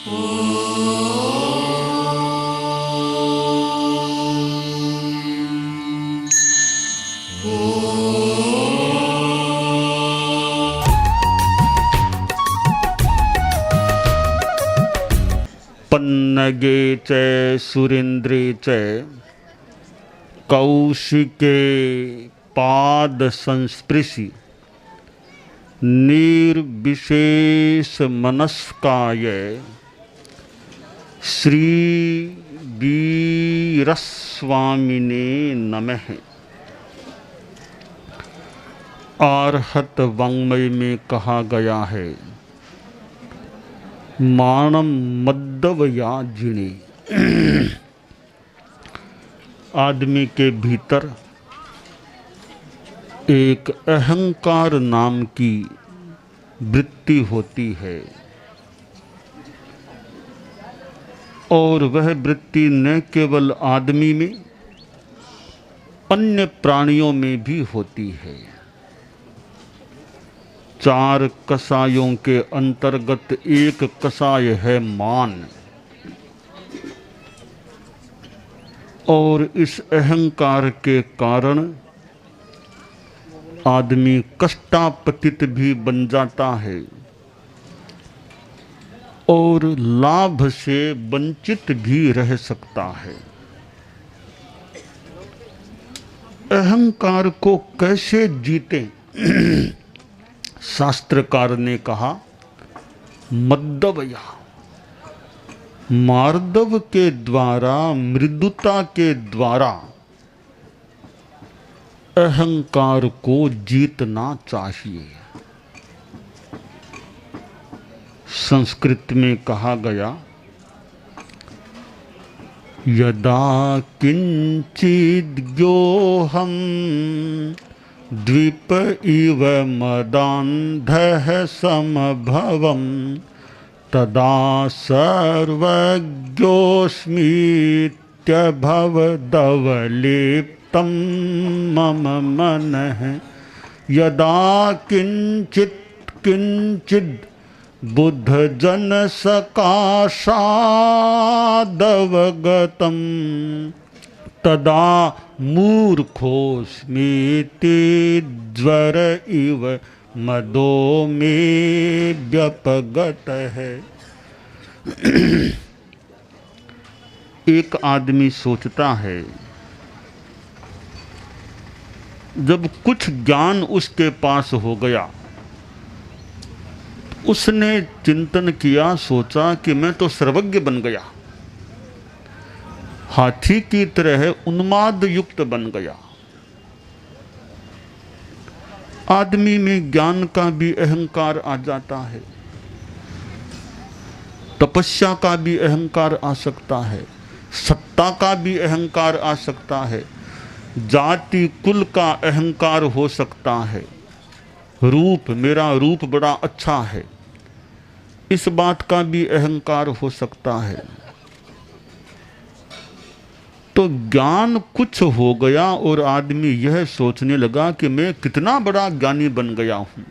पन्नगे च सुरेन्द्रे च कौशिके पाद संस्पृशि निर्विशेष मनस्काय श्री वीरस्वामिने नमः। आर्हत वाङ्मय में कहा गया है, मानम मद्दवया जिणे। आदमी के भीतर एक अहंकार नाम की वृत्ति होती है और वह वृत्ति न केवल आदमी में अन्य प्राणियों में भी होती है। 4 कसायों के अंतर्गत एक कसाय है मान, और इस अहंकार के कारण आदमी कष्टापतित भी बन जाता है और लाभ से वंचित भी रह सकता है। अहंकार को कैसे जीते? शास्त्रकार ने कहा, मद्दवया, मार्दव के द्वारा, मृदुता के द्वारा अहंकार को जीतना चाहिए। संस्कृत में कहा गया, यदा किंचिद्योऽहं द्वीप इव मदान्धः समभवम् तदा सर्वज्ञोऽस्मीत्यभवदवलिप्तं मम मनः। यदा किंचिद बुद्धजनसकाशादवगतं तदा मूर्खोऽस्मीति ज्वर इव मदो में व्यपगत है। एक आदमी सोचता है, जब कुछ ज्ञान उसके पास हो गया, उसने चिंतन किया, सोचा कि मैं तो सर्वज्ञ बन गया, हाथी की तरह उन्माद युक्त बन गया। आदमी में ज्ञान का भी अहंकार आ जाता है, तपस्या का भी अहंकार आ सकता है, सत्ता का भी अहंकार आ सकता है, जाति कुल का अहंकार हो सकता है, रूप, मेरा रूप बड़ा अच्छा है, इस बात का भी अहंकार हो सकता है। तो ज्ञान कुछ हो गया और आदमी यह सोचने लगा कि मैं कितना बड़ा ज्ञानी बन गया हूं।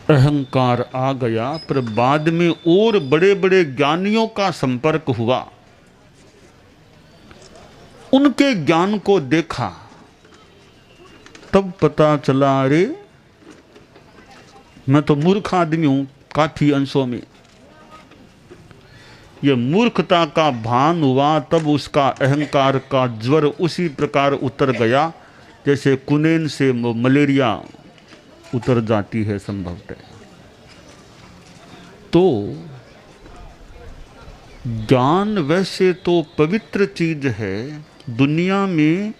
अहंकार आ गया, पर बाद में और बड़े बड़े ज्ञानियों का संपर्क हुआ, उनके ज्ञान को देखा, तब पता चला, अरे मैं तो मूर्ख आदमी हूं काफी अंशों में। यह मूर्खता का भान हुआ, तब उसका अहंकार का ज्वर उसी प्रकार उतर गया जैसे कुनेन से मलेरिया उतर जाती है संभवतः। तो ज्ञान वैसे तो पवित्र चीज है, दुनिया में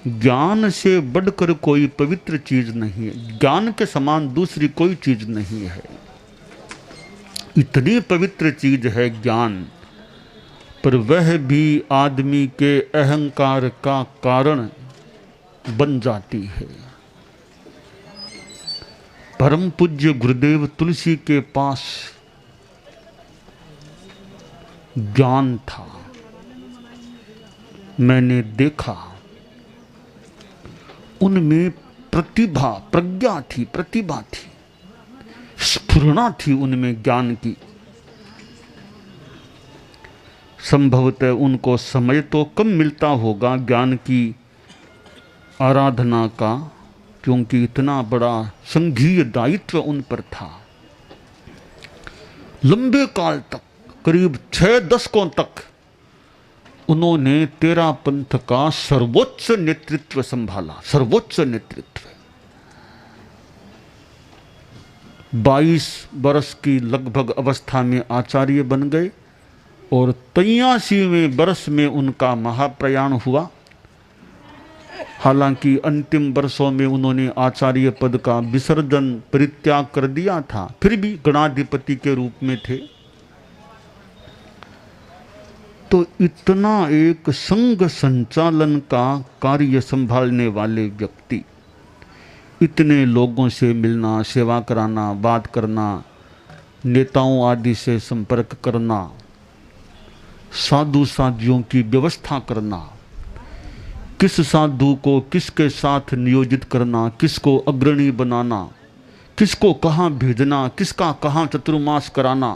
ज्ञान से बढ़कर कोई पवित्र चीज नहीं है, ज्ञान के समान दूसरी कोई चीज नहीं है। इतनी पवित्र चीज है ज्ञान, पर वह भी आदमी के अहंकार का कारण बन जाती है। परम पूज्य गुरुदेव तुलसी के पास ज्ञान था, मैंने देखा उनमें प्रतिभा, प्रज्ञा थी, प्रतिभा थी, स्फुरना थी उनमें ज्ञान की। संभवतः उनको समय तो कम मिलता होगा ज्ञान की आराधना का, क्योंकि इतना बड़ा संघीय दायित्व उन पर था। लंबे काल तक, करीब 6 दशकों तक उन्होंने तेरा पंथ का सर्वोच्च नेतृत्व संभाला। सर्वोच्च नेतृत्व 22 वर्ष की लगभग अवस्था में आचार्य बन गए और 83वें वर्ष में उनका महाप्रयाण हुआ। हालांकि अंतिम वर्षों में उन्होंने आचार्य पद का विसर्जन परित्याग कर दिया था, फिर भी गणाधिपति के रूप में थे। तो इतना एक संघ संचालन का कार्य संभालने वाले व्यक्ति, इतने लोगों से मिलना, सेवा कराना, बात करना, नेताओं आदि से संपर्क करना, साधु साधियों की व्यवस्था करना, किस साधु को किसके साथ नियोजित करना, किसको अग्रणी बनाना, किसको कहाँ भेजना, किसका कहाँ चतुर्मास कराना,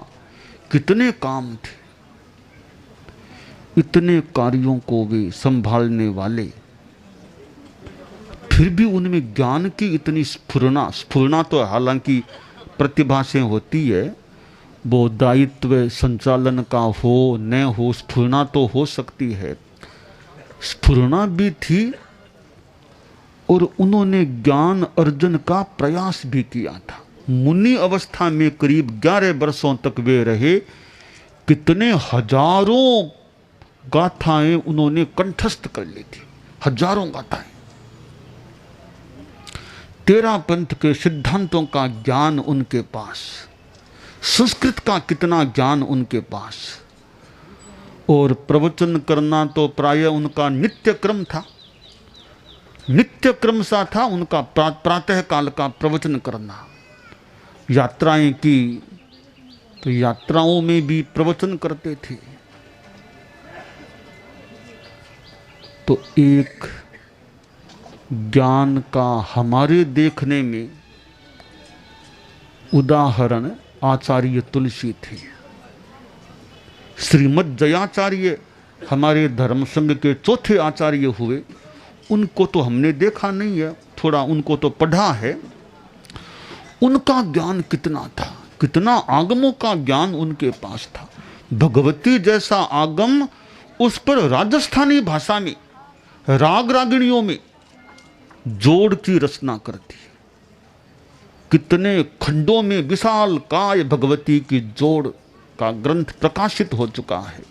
कितने काम थे। इतने कार्यों को वे संभालने वाले, फिर भी उनमें ज्ञान की इतनी स्फुरना तो हालांकि प्रतिभा से होती है, वो दायित्व संचालन का हो न हो, स्फुरना तो हो सकती है। स्फुरना भी थी और उन्होंने ज्ञान अर्जन का प्रयास भी किया था। मुनि अवस्था में करीब 11 वर्षों तक वे रहे। कितने हजारों गाथाएं उन्होंने कंठस्थ कर ली थी, हजारों गाथाएं। तेरा पंथ के सिद्धांतों का ज्ञान उनके पास, संस्कृत का कितना ज्ञान उनके पास, और प्रवचन करना तो प्राय उनका नित्य क्रम था। नित्य क्रम सा था उनका प्रातः काल का प्रवचन करना। यात्राएं की तो यात्राओं में भी प्रवचन करते थे। तो एक ज्ञान का हमारे देखने में उदाहरण आचार्य तुलसी थे। श्रीमद जयाचार्य हमारे धर्म संघ के चौथे आचार्य हुए। उनको तो हमने देखा नहीं है, थोड़ा उनको तो पढ़ा है। उनका ज्ञान कितना था, कितना आगमों का ज्ञान उनके पास था। भगवती जैसा आगम, उस पर राजस्थानी भाषा में राग रागिणियों में जोड़ की रचना करती है। कितने खंडों में विशाल काय भगवती की जोड़ का ग्रंथ प्रकाशित हो चुका है।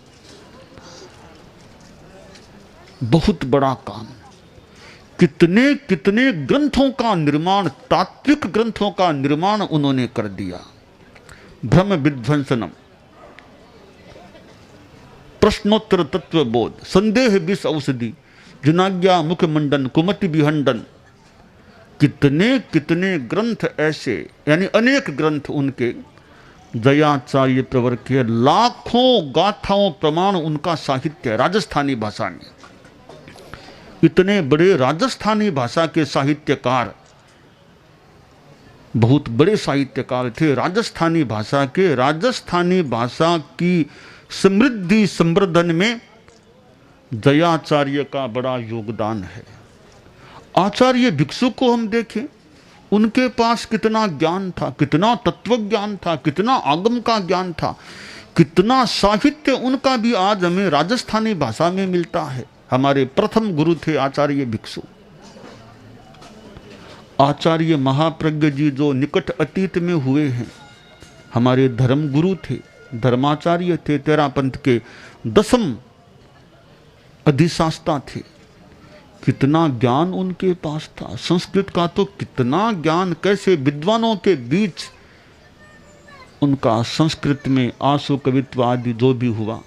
बहुत बड़ा काम। कितने कितने ग्रंथों का निर्माण, तात्विक ग्रंथों का निर्माण उन्होंने कर दिया। भ्रम विध्वंसनम, प्रश्नोत्तर तत्वबोध, संदेह विष औषधि, जुनाज्ञा मुख मंडन, कुमति विहंडन, कितने कितने ग्रंथ ऐसे, यानी अनेक ग्रंथ उनके जयाचार्य प्रवर के। लाखों गाथाओं प्रमाण उनका साहित्य राजस्थानी भाषा में। इतने बड़े राजस्थानी भाषा के साहित्यकार, बहुत बड़े साहित्यकार थे राजस्थानी भाषा के। राजस्थानी भाषा की समृद्धि संवर्धन में जयाचार्य का बड़ा योगदान है। आचार्य भिक्षु को हम देखें, उनके पास कितना ज्ञान था, कितना तत्व ज्ञान था, कितना आगम का ज्ञान था, कितना साहित्य उनका भी आज हमें राजस्थानी भाषा में मिलता है। हमारे प्रथम गुरु थे आचार्य भिक्षु। आचार्य महाप्रज्ञ जी जो निकट अतीत में हुए हैं, हमारे धर्म गुरु थे, धर्माचार्य थे, तेरा पंथ के 10वें अधिशास्ता थे। कितना ज्ञान उनके पास था। संस्कृत का तो कितना ज्ञान, कैसे विद्वानों के बीच उनका संस्कृत में आशु कवित्व आदि जो भी हुआ,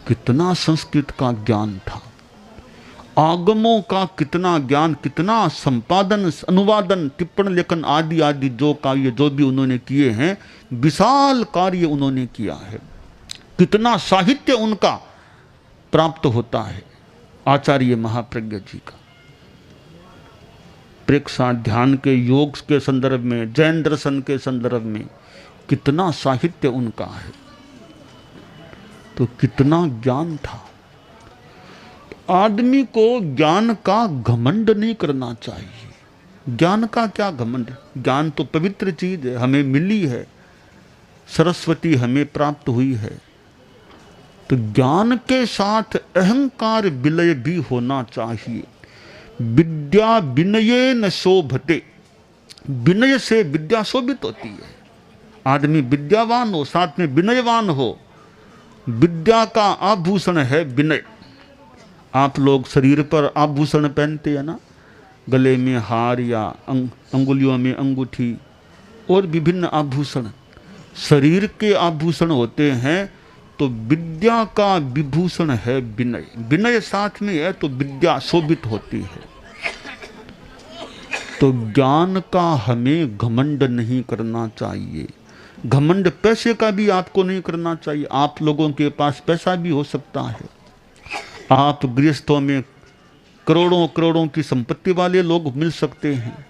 कितना संस्कृत का ज्ञान था। आगमों का कितना ज्ञान, कितना संपादन, अनुवादन, टिप्पण लेखन आदि आदि जो कार्य जो भी उन्होंने किए हैं, विशाल कार्य उन्होंने किया है। कितना साहित्य उनका प्राप्त होता है आचार्य महाप्रज्ञ जी का। प्रेक्षा ध्यान के योग के संदर्भ में, जैन दर्शन के संदर्भ में कितना साहित्य उनका है, तो कितना ज्ञान था। आदमी को ज्ञान का घमंड नहीं करना चाहिए। ज्ञान का क्या घमंड? ज्ञान तो पवित्र चीज है, हमें मिली है, सरस्वती हमें प्राप्त हुई है। तो ज्ञान के साथ अहंकार विलय भी होना चाहिए। विद्या विनयेन शोभते, विनय से विद्या शोभित होती है। आदमी विद्यावान हो, साथ में विनयवान हो। विद्या का आभूषण है विनय। आप लोग शरीर पर आभूषण पहनते हैं ना, गले में हार या अंगुलियों में अंगूठी और विभिन्न आभूषण शरीर के आभूषण होते हैं। तो विद्या का विभूषण है विनय। विनय साथ में है तो विद्या शोभित होती है। तो ज्ञान का हमें घमंड नहीं करना चाहिए। घमंड पैसे का भी आपको नहीं करना चाहिए। आप लोगों के पास पैसा भी हो सकता है, आप गृहस्थों में करोड़ों करोड़ों की संपत्ति वाले लोग मिल सकते हैं।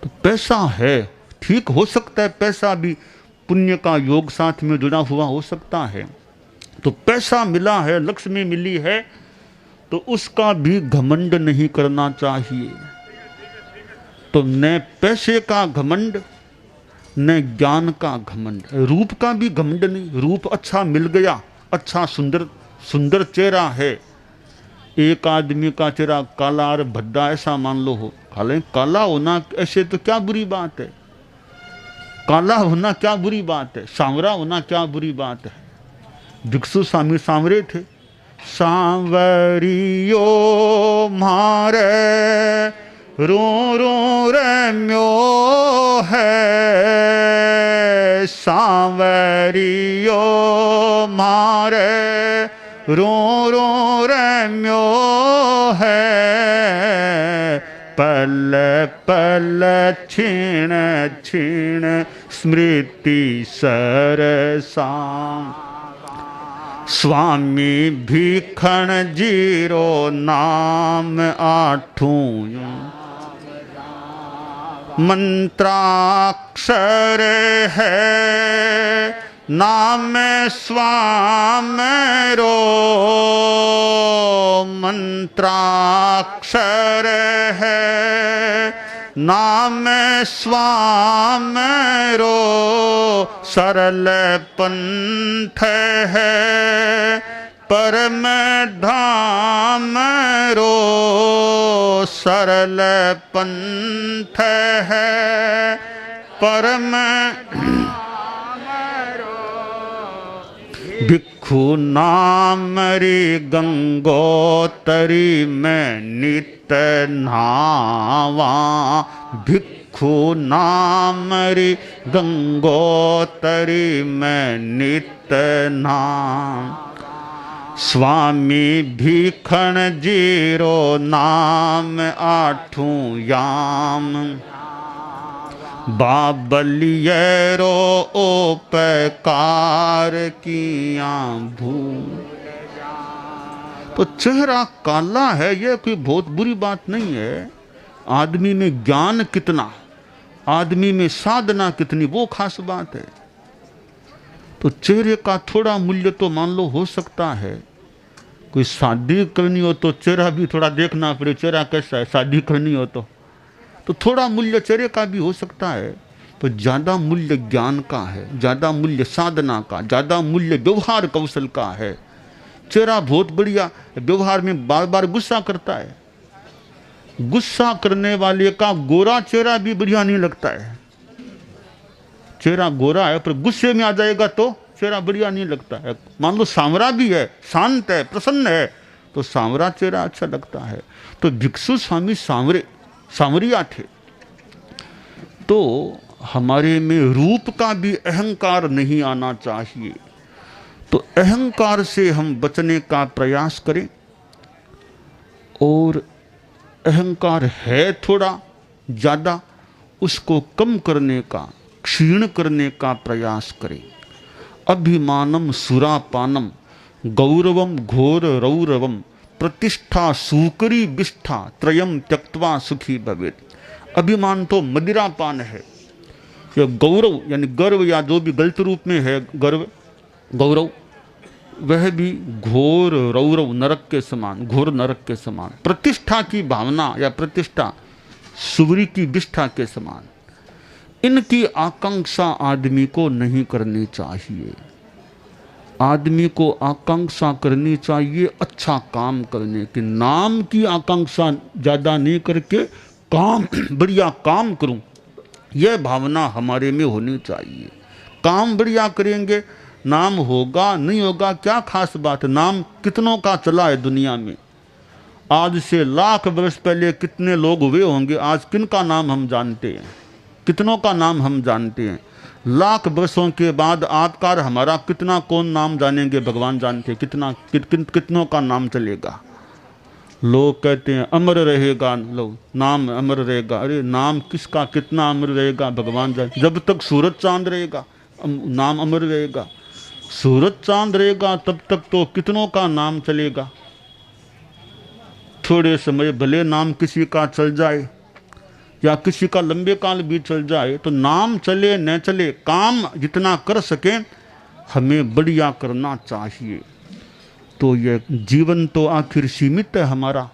तो पैसा है, ठीक हो सकता है, पैसा भी पुण्य का योग साथ में जुड़ा हुआ हो सकता है। तो पैसा मिला है, लक्ष्मी मिली है, तो उसका भी घमंड नहीं करना चाहिए। तो न पैसे का घमंड, न ज्ञान का घमंड। रूप का भी घमंड नहीं। रूप अच्छा मिल गया, अच्छा सुंदर सुंदर चेहरा है। एक आदमी का चेहरा काला और भद्दा ऐसा मान लो हो, हालांकि काला होना ऐसे तो क्या बुरी बात है, काला होना क्या बुरी बात है, सांवरा होना क्या बुरी बात है। भिक्षु स्वामी सांवरे थे। सांवरियो मारे रो रो रम्यो है, सांवरियो मारे रो रो रम्यो है, पल पल क्षीण क्षीण स्मृति सरसा। स्वामी भीखण जीरो नाम आठूं, मंत्राक्षर है नाम स्वामरो, मंत्राक्षर है नाम स्वामरो, सरल पंथ है परम धाम रो, सरल पंथ है परम। भिक्षु नाम री गंगोतरी में नित नहावा, भिक्षु नाम री गंगोतरी में नित नहावा। स्वामी भीखण जीरो नाम आठूं याम, बाबलियरो उपकार किया भू। तो चेहरा काला है यह कोई बहुत बुरी बात नहीं है। आदमी में ज्ञान कितना, आदमी में साधना कितनी, वो खास बात है। तो चेहरे का थोड़ा मूल्य तो मान लो हो सकता है। कोई शादी करनी हो तो चेहरा भी थोड़ा देखना पड़े, चेहरा कैसा है, शादी करनी हो तो थोड़ा मूल्य चेहरे का भी हो सकता है। तो ज़्यादा मूल्य ज्ञान का है, ज़्यादा मूल्य साधना का, ज़्यादा मूल्य व्यवहार कौशल का है। चेहरा बहुत बढ़िया, व्यवहार में बार बार गुस्सा करता है। गुस्सा करने वाले का गोरा चेहरा भी बढ़िया नहीं लगता है। चेहरा गोरा है पर गुस्से में आ जाएगा तो चेहरा बढ़िया नहीं लगता है। मान लो सांवरा भी है, शांत है, प्रसन्न है, तो सांवरा चेहरा अच्छा लगता है। तो भिक्षु स्वामी सांवरिया थे। तो हमारे में रूप का भी अहंकार नहीं आना चाहिए। तो अहंकार से हम बचने का प्रयास करें, और अहंकार है थोड़ा ज़्यादा, उसको कम करने का, क्षीण करने का प्रयास करें। अभिमानम सुरापानम गौरवम घोर रौरवम प्रतिष्ठा सूकरी विष्ठा त्रयम त्यक्त्वा सुखी भवेत्। अभिमान तो मदिरा पान है। ये गौरव यानी गर्व या जो भी गलत रूप में है गर्व गौरव, वह भी घोर रौरव नरक के समान, घोर नरक के समान। प्रतिष्ठा की भावना या प्रतिष्ठा सुवरी की विष्ठा के समान। इनकी आकांक्षा आदमी को नहीं करनी चाहिए। आदमी को आकांक्षा करनी चाहिए अच्छा काम करने की। नाम की आकांक्षा ज़्यादा नहीं करके काम बढ़िया काम करूं, यह भावना हमारे में होनी चाहिए। काम बढ़िया करेंगे, नाम होगा नहीं होगा क्या खास बात है। नाम कितनों का चला है दुनिया में। आज से लाख वर्ष पहले कितने लोग हुए होंगे, आज किन का नाम हम जानते हैं, कितनों का नाम हम जानते हैं। लाख वर्षों के बाद आपका और हमारा कितना कौन नाम जानेंगे, भगवान जानते हैं। कितनों का नाम चलेगा। लोग कहते हैं अमर रहेगा, लोग नाम अमर रहेगा। अरे नाम किसका कितना अमर रहेगा भगवान जाने। जब तक सूरज चांद रहेगा नाम अमर रहेगा। सूरज चांद रहेगा तब तक तो कितनों का नाम चलेगा। थोड़े समय भले नाम किसी का चल जाए या किसी का लंबे काल भी चल जाए, तो नाम चले न चले, काम जितना कर सके हमें बढ़िया करना चाहिए। तो यह जीवन तो आखिर सीमित है हमारा।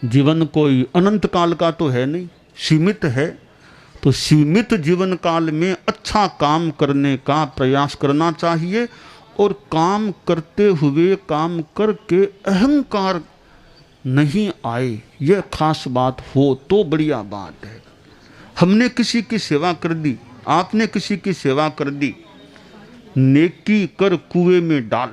जीवन कोई अनंत काल का तो है नहीं, सीमित है। तो सीमित जीवन काल में अच्छा काम करने का प्रयास करना चाहिए और काम करते हुए काम करके अहंकार नहीं आए, यह खास बात हो तो बढ़िया बात है। हमने किसी की सेवा कर दी, आपने किसी की सेवा कर दी, नेकी कर कुएं में डाल।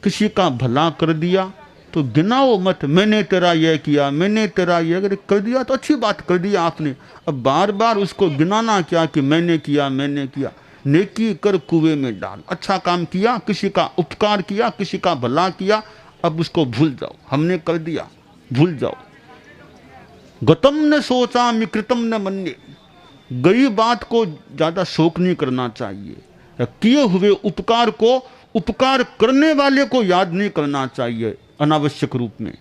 किसी का भला कर दिया तो गिनाओ मत, मैंने तेरा यह किया, मैंने तेरा यह। अगर कर दिया तो अच्छी बात कर दिया आपने, अब बार बार उसको गिनाना क्या कि मैंने किया मैंने किया। नेकी कर कुएं में डाल। अच्छा काम किया, किसी का उपकार किया, किसी का भला किया, अब उसको भूल जाओ। हमने कर दिया, भूल जाओ। गतम न सोचा कृतम न मन्ये। गई बात को ज्यादा शोक नहीं करना चाहिए। किए हुए उपकार को, उपकार करने वाले को याद नहीं करना चाहिए अनावश्यक रूप में।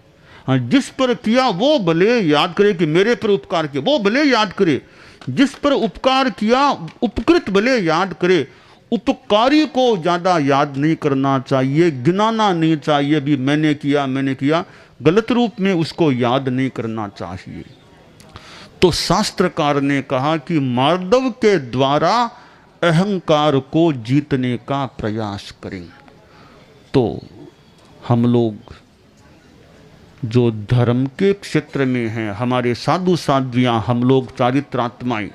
हाँ, जिस पर किया वो भले याद करे कि मेरे पर उपकार किया, वो भले याद करे। जिस पर उपकार किया उपकृत भले याद करे, उपकारी को ज्यादा याद नहीं करना चाहिए, गिनाना नहीं चाहिए भी मैंने किया मैंने किया। गलत रूप में उसको याद नहीं करना चाहिए। तो शास्त्रकार ने कहा कि मार्दव के द्वारा अहंकार को जीतने का प्रयास करें। तो हम लोग जो धर्म के क्षेत्र में हैं, हमारे साधु साध्वियाँ, हम लोग चारित्रात्माएं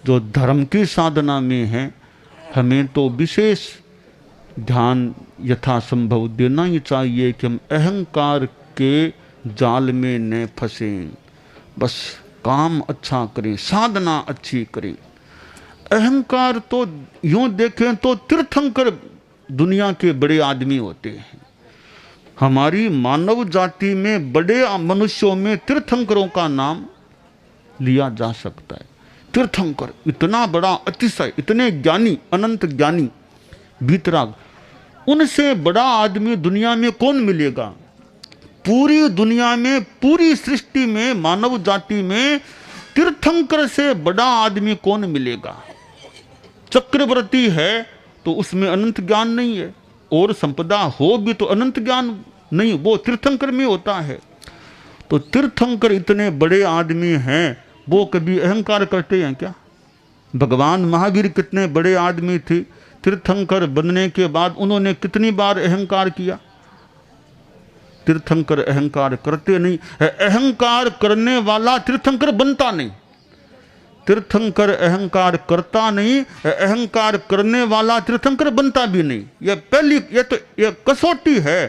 जो धर्म की साधना में हैं, हमें तो विशेष ध्यान यथासंभव देना ही चाहिए कि हम अहंकार के जाल में न फंसें। बस काम अच्छा करें, साधना अच्छी करें। अहंकार तो यूं देखें तो तीर्थंकर दुनिया के बड़े आदमी होते हैं। हमारी मानव जाति में बड़े मनुष्यों में तीर्थंकरों का नाम लिया जा सकता है। तीर्थंकर इतना बड़ा अतिशय, इतने ज्ञानी, अनंत ज्ञानी, वीतराग, उनसे बड़ा आदमी दुनिया में कौन मिलेगा। पूरी दुनिया में, पूरी सृष्टि में, मानव जाति में तीर्थंकर से बड़ा आदमी कौन मिलेगा। चक्रवर्ती है तो उसमें अनंत ज्ञान नहीं है, और संपदा हो भी तो अनंत ज्ञान नहीं, वो तीर्थंकर में होता है। तो तीर्थंकर इतने बड़े आदमी हैं, वो कभी अहंकार करते हैं क्या। भगवान महावीर कितने बड़े आदमी थे, तीर्थंकर बनने के बाद उन्होंने कितनी बार अहंकार किया। तीर्थंकर अहंकार करते नहीं है। अहंकार करने वाला तीर्थंकर बनता नहीं। तीर्थंकर अहंकार करता नहीं, अहंकार करने वाला तीर्थंकर बनता भी नहीं। यह पहली, यह कसौटी है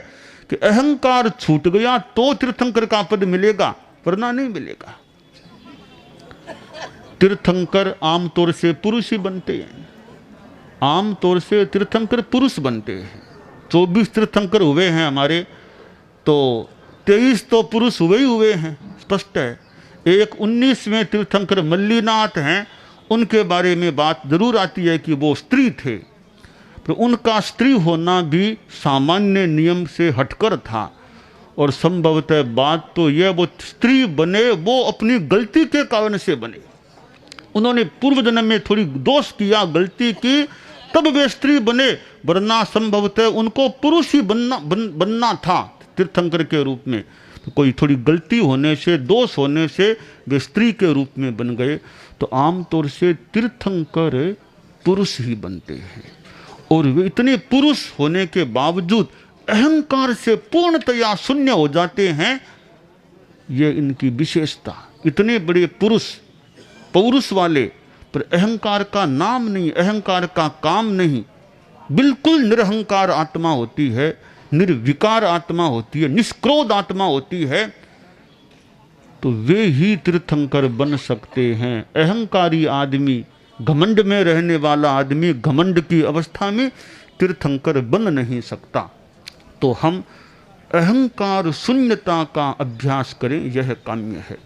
कि अहंकार छूट गया तो तीर्थंकर का पद मिलेगा, वरना नहीं मिलेगा। तीर्थंकर आमतौर से पुरुष ही बनते हैं, आमतौर से तीर्थंकर पुरुष बनते हैं। 24 तीर्थंकर हुए हैं हमारे, तो 23 तो पुरुष हुए ही हुए हैं, स्पष्ट है। एक 19वें तीर्थंकर मल्लीनाथ हैं, उनके बारे में बात जरूर आती है कि वो स्त्री थे, पर उनका स्त्री होना भी सामान्य नियम से हटकर था। और संभवतः बात तो यह वो स्त्री बने वो अपनी गलती के कारण से बने। उन्होंने पूर्व जन्म में थोड़ी दोष किया, गलती की, तब वे स्त्री बने, वरना संभवतः उनको पुरुष ही बनना था तीर्थंकर के रूप में। तो कोई थोड़ी गलती होने से, दोष होने से वे स्त्री के रूप में बन गए। तो आमतौर से तीर्थंकर पुरुष ही बनते हैं, और वे इतने पुरुष होने के बावजूद अहंकार से पूर्णतया शून्य हो जाते हैं। ये इनकी विशेषता। इतने बड़े पुरुष, पौरुष वाले, पर अहंकार का नाम नहीं, अहंकार का काम नहीं, बिल्कुल निरहंकार आत्मा होती है, निर्विकार आत्मा होती है, निष्क्रोध आत्मा होती है। तो वे ही तीर्थंकर बन सकते हैं। अहंकारी आदमी, घमंड में रहने वाला आदमी घमंड की अवस्था में तीर्थंकर बन नहीं सकता। तो हम अहंकार शून्यता का अभ्यास करें, यह काम्य है।